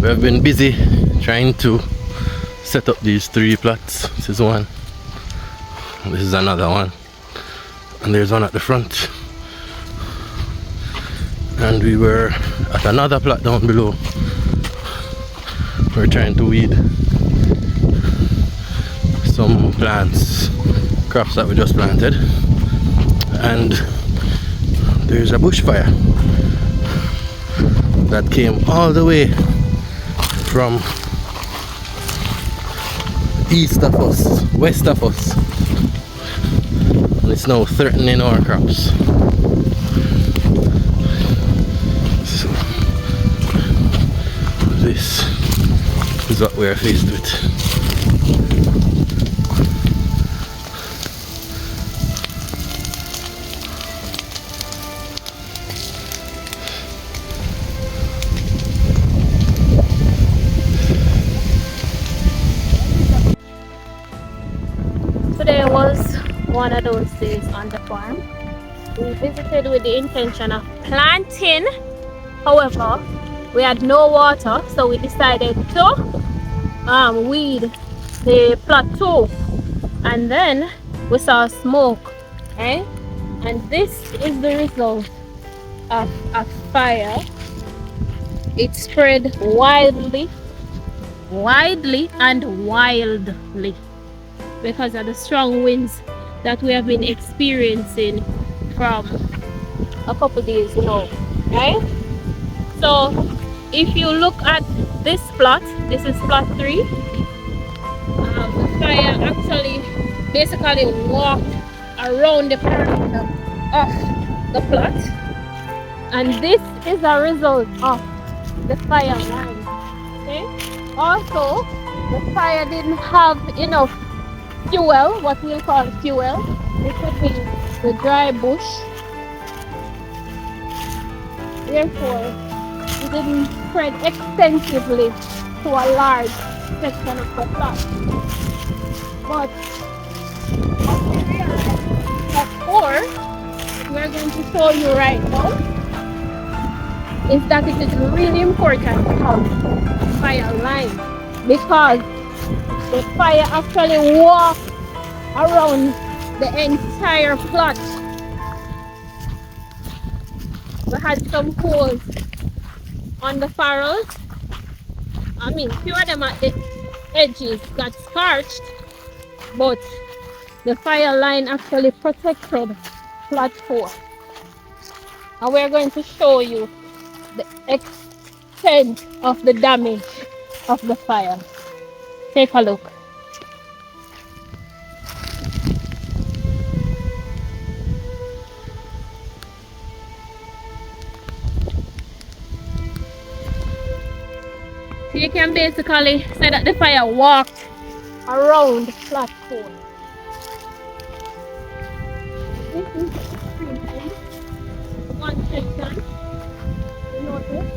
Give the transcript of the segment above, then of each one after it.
We have been busy trying to set up these 3 plots. This is one, this is another one, and there's one at the front. And we were at another plot down below. We're trying to weed some plants, crops that we just planted, and there's a bushfire that came all the way from east of us, west of us, and it's now threatening our crops. So this is what we are faced with. Today was one of those days on the farm. We visited with the intention of planting. However, we had no water, so we decided to weed the plateau, and then we saw smoke, right? And this is the result of a fire. It spread widely and wildly because of the strong winds that we have been experiencing from a couple days now, right? So if you look at this plot, this is plot 3. The fire actually basically walked around the perimeter of the plot, and this is a result of the fire line. Okay. Also, the fire didn't have enough fuel, what we'll call fuel. It could be the dry bush. Therefore, it didn't spread extensively to a large section of the plot. But what we're going to show you right now is that it is really important to have fire line, because the fire actually walked around the entire plot. We had some holes on the furrows. I mean, few of them at the edges got scorched, but the fire line actually protected plot 4. And we're going to show you the extent of the damage of the fire. Take a look. So you can basically say that the fire walked around the plot 4. This is the extreme end. One section. You notice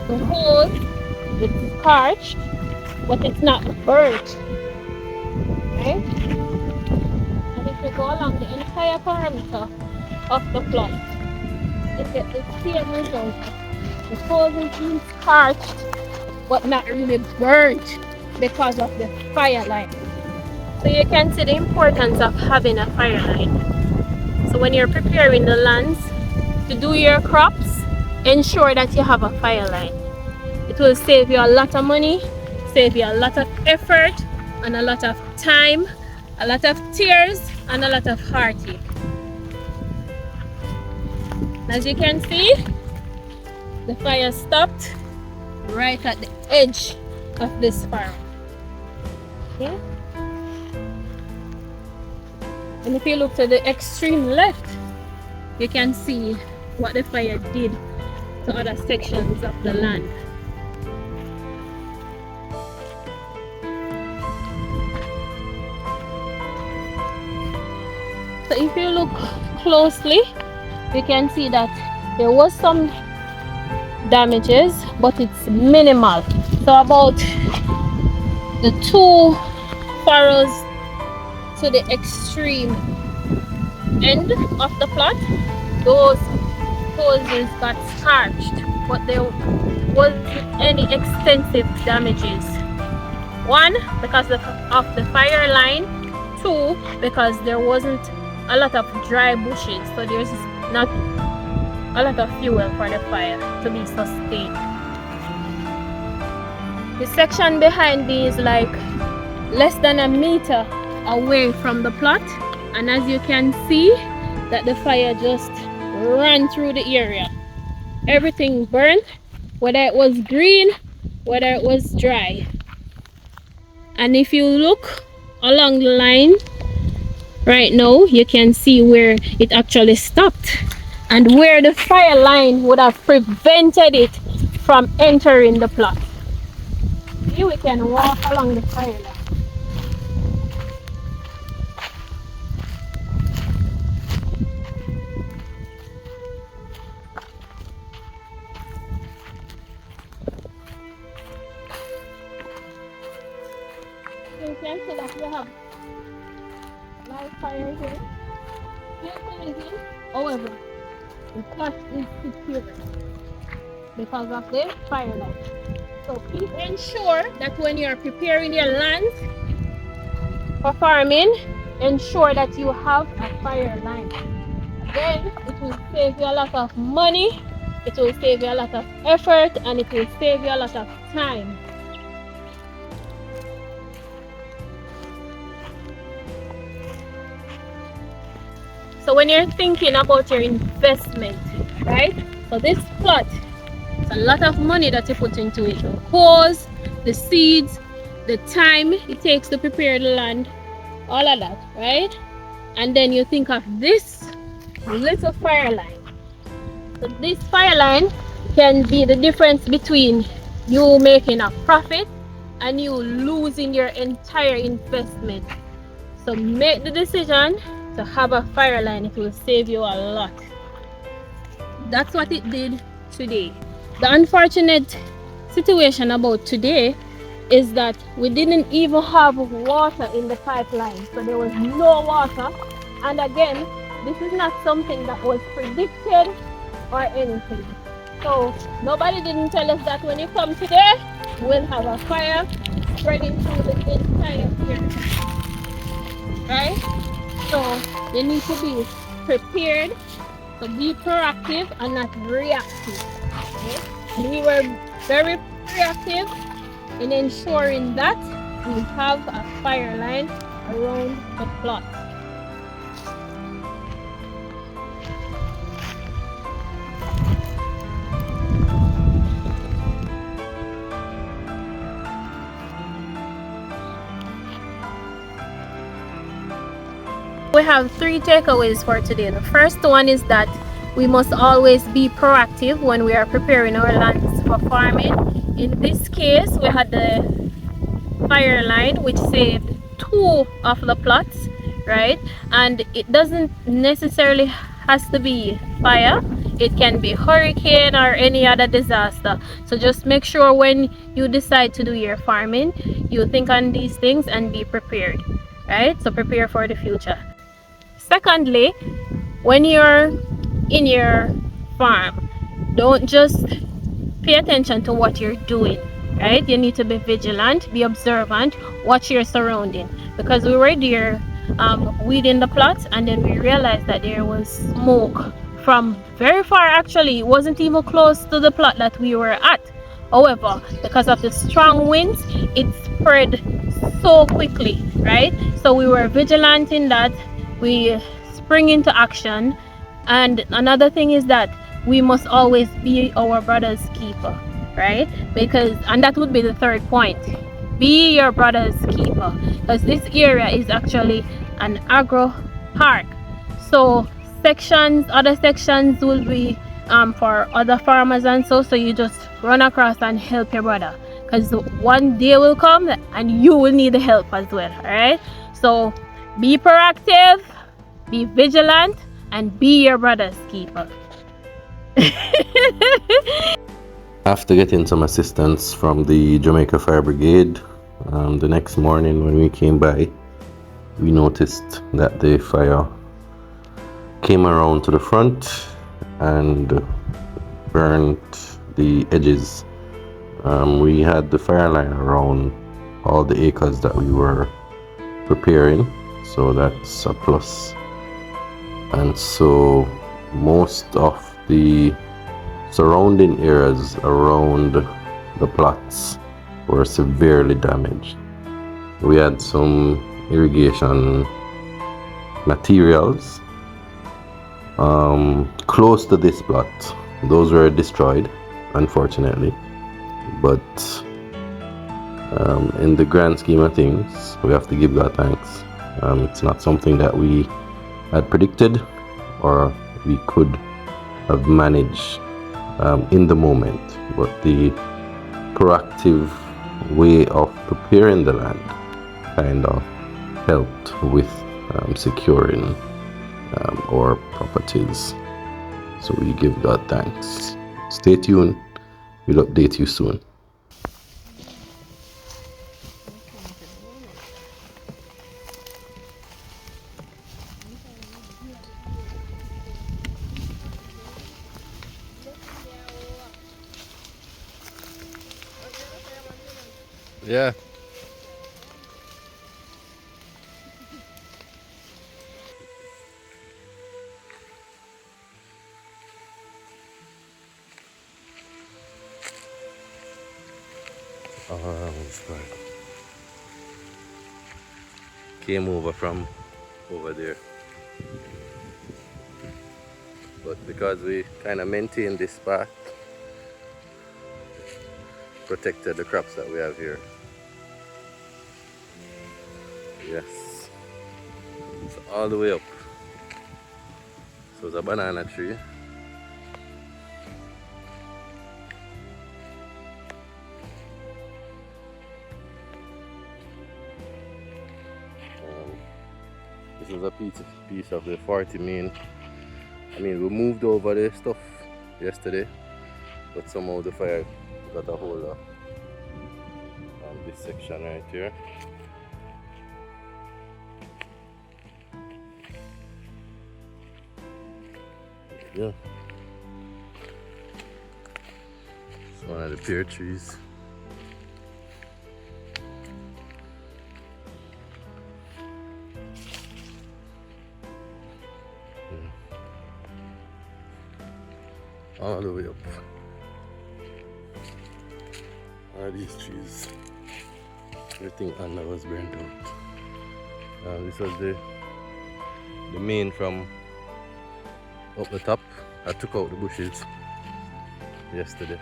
the hole, it's scorched, but it's not burnt. Right? And if you go along the entire perimeter of the plot, you get the same result. The hole is being scorched, but not really burnt because of the fire line. So you can see the importance of having a fire line. So when you're preparing the lands to do your crops, ensure that you have a fire line. It will save you a lot of money, save you a lot of effort, and a lot of time, a lot of tears, and a lot of heartache. As you can see, the fire stopped right at the edge of this farm. Okay? And if you look to the extreme left, you can see what the fire did to other sections of the land. So if you look closely, you can see that there was some damages, but it's minimal. So about the 2 furrows to the extreme end of the plot, those hoses got scorched, but was any extensive damages. One, because of the fire line. Two, because there wasn't a lot of dry bushes, so there's not a lot of fuel for the fire to be sustained. The section behind me is like less than a meter away from the plot, and as you can see that the fire just ran through the area. Everything burned, whether it was green, whether it was dry. And if you look along the line right now, you can see where it actually stopped and where the fire line would have prevented it from entering the plot. Here we can walk along the fire line. You can see that we have Wildfire here. However, the plot is secure because of the fire light. So please ensure that when you are preparing your land for farming, ensure that you have a fire line. Again, it will save you a lot of money, it will save you a lot of effort, and it will save you a lot of time. So when you're thinking about your investment, right? So this plot, it's a lot of money that you put into it. The hoes, the seeds, the time it takes to prepare the land, all of that, right? And then you think of this little fire line. So this fire line can be the difference between you making a profit and you losing your entire investment. So make the decision to have a fire line. It will save you a lot. That's what it did today. The unfortunate situation about today is that we didn't even have water in the pipeline, so there was no water. And again, this is not something that was predicted or anything. So nobody didn't tell us that when you come today we'll have a fire spreading through the entire area, right? So you need to be prepared, to be proactive and not reactive. Okay? We were very proactive in ensuring that we have a fire line around the plot. We have 3 takeaways for today. The first one is that we must always be proactive when we are preparing our lands for farming. In this case, we had the fire line which saved 2 of the plots, right? And it doesn't necessarily has to be fire. It can be hurricane or any other disaster. So just make sure when you decide to do your farming, you think on these things and be prepared, right? So prepare for the future. Secondly, when you're in your farm, don't just pay attention to what you're doing, right? You need to be vigilant, be observant, watch your surrounding. Because we were there weeding the plots, and then we realized that there was smoke from very far. Actually, it wasn't even close to the plot that we were at. However, because of the strong winds, it spread so quickly, right? So we were vigilant in that. We spring into action. And another thing is that we must always be our brother's keeper, right? And that would be the third point. Be your brother's keeper, because this area is actually an agro park. So other sections will be for other farmers and so you just run across and help your brother, because one day will come and you will need the help as well. All right, so be proactive, be vigilant, and be your brother's keeper. After getting some assistance from the Jamaica Fire Brigade, the next morning when we came by, we noticed that the fire came around to the front and burnt the edges We had the fire line around all the acres that we were preparing, so that's a plus. And so most of the surrounding areas around the plots were severely damaged. We had some irrigation materials close to this plot. Those were destroyed, unfortunately. But in the grand scheme of things, we have to give God thanks. It's not something that we had predicted or we could have managed in the moment, but the proactive way of preparing the land kind of helped with securing our properties. So we give God thanks. Stay tuned. We'll update you soon. Yeah. Came over from over there, but because we kind of maintained this path, protected the crops that we have here. Yes, it's all the way up. So it's a banana tree. This is a piece of the 40 main. I mean, we moved over the stuff yesterday, but somehow the fire got a hold of this section right here. Yeah, it's one of the pear trees. All the way up. All these trees, everything under was burnt out. This was the main from up the top. I took out the bushes yesterday.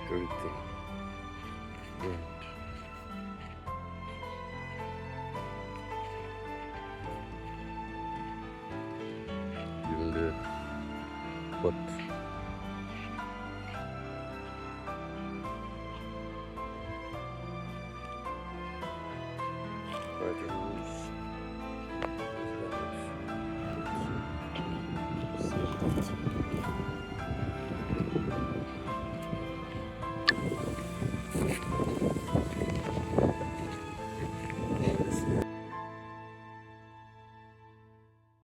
Everything burnt. Even the pot. Right.